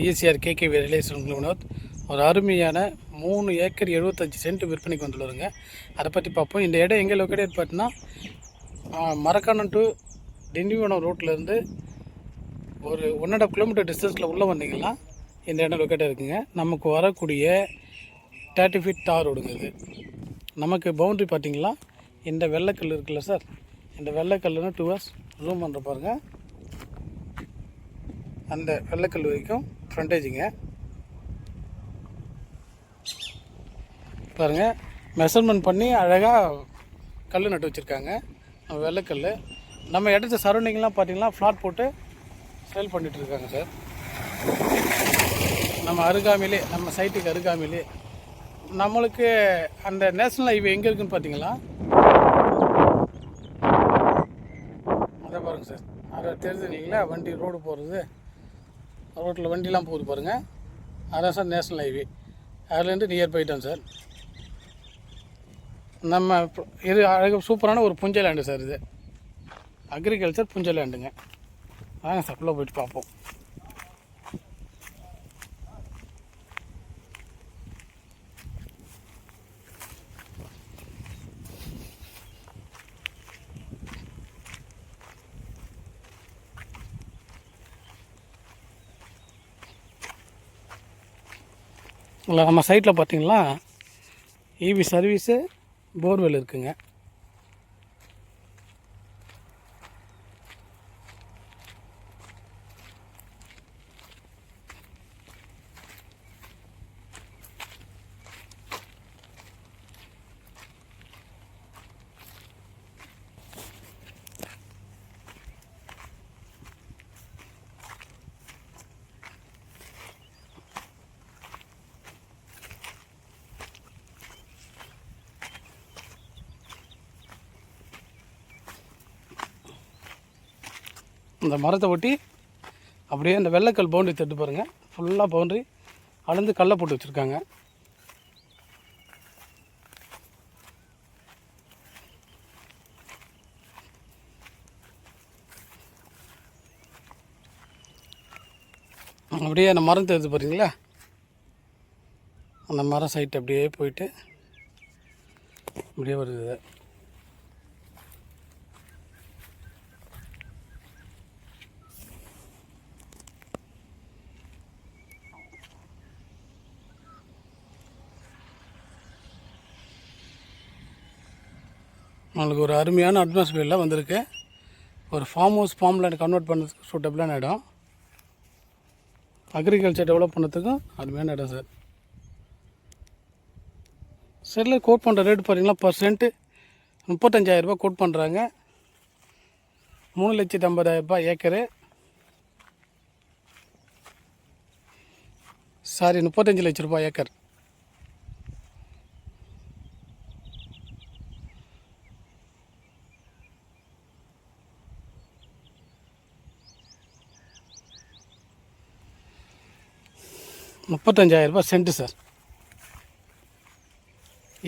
ECR KKV ரியலேஷன் Vinod ஒரு அருமையான 3 acre 75 send விற்பனைக்கு வந்துள்ளதுங்க. அதை பற்றி பார்ப்போம். இந்த இடம் எங்கே லொக்கேட் பார்த்தீங்கன்னா மரக்காணம் டு திண்டிவனம் ரோட்லேருந்து ஒரு 1.5 கிலோமீட்டர் டிஸ்டன்ஸில் உள்ளே வந்தீங்கன்னா இந்த இடம் லொக்கேட்டாக இருக்குங்க. நமக்கு வரக்கூடிய 30 ஃபீட் தார் ரோடுங்க. இது நமக்கு பவுண்ட்ரி பார்த்திங்களா, இந்த வெள்ளைக்கல் இருக்குல்ல சார், இந்த வெள்ளைக்கல்லுன்னு 2 ஹவர்ஸ் ரூம் பண்ணுற பாருங்கள். அந்த வெள்ளைக்கல் வரைக்கும் ஃப்ரண்டேஜுங்க பாருங்கள். மெஷர்மெண்ட் பண்ணி அழகாக கல் நட்டு வச்சுருக்காங்க. நம்ம வெள்ளைக்கல் நம்ம இடத்த சரௌண்டிங்லாம் பார்த்திங்கன்னா ஃப்ளாட் போட்டு சேல் பண்ணிகிட்ருக்காங்க சார். நம்ம அருகாமையிலே, நம்ம சைட்டுக்கு அருகாமையிலே நம்மளுக்கு அந்த நேஷ்னல் ஹைவே எங்கே இருக்குதுன்னு பார்த்தீங்களா, அதை பாருங்கள் சார். அதை தெரிஞ்சுனீங்களா, வண்டி ரோடு போகிறது, ரோட்டில் வண்டிலாம் போகுது பாருங்கள், அதான் சார் நேஷ்னல் ஹைவே. அதுலேருந்து நியர்பை தான் சார். நம்ம இது அழகு சூப்பரான ஒரு புஞ்சை லேண்டு சார். இது அக்ரிகல்ச்சர் புஞ்சை லேண்டுங்க. வாங்க சார் உள்ளே போயிட்டு பார்ப்போம். இல்லை, நம்ம சைட்டில் பார்த்தீங்களா இபி சர்வீஸு, போர்வெல் இருக்குங்க. இந்த மரத்தை ஒட்டி அப்படியே இந்த வெள்ளைக்கல் பவுண்ட்ரி தட்டு பாருங்கள். ஃபுல்லாக பவுண்ட்ரி அளந்து கல்லை போட்டு வச்சுருக்காங்க. அப்படியே அந்த மரம் தெரிஞ்சு பாருங்களா, அந்த மரம் சைட்டு அப்படியே போயிட்டு அப்படியே வருது. நம்மளுக்கு ஒரு அருமையான அட்மாஸ்பியரில் வந்திருக்கு. ஒரு farm house, farm land convert பண்ணுறதுக்கு சூட்டபிளான இடம். அக்ரிகல்ச்சர் டெவலப் பண்ணுறதுக்கும் அருமையான இடம் சார். சரில கோட் பண்ணுற ரேட்டு பார்த்தீங்கன்னா பர் சென்ட்டு 35,000 கோட் பண்ணுறாங்க. 3,50,000 ஏக்கரு, சாரி 35 லட்ச ரூபாய் acre. ₹35,000 cent sir.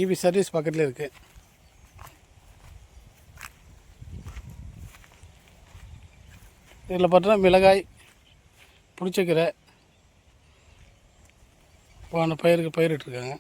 EB service பக்கத்தில் இருக்குது. இதில் பார்த்தீங்கன்னா மிளகாய், புளிச்சக்கீரை போன பயிருக்கு பயிரிட்டுருக்காங்க.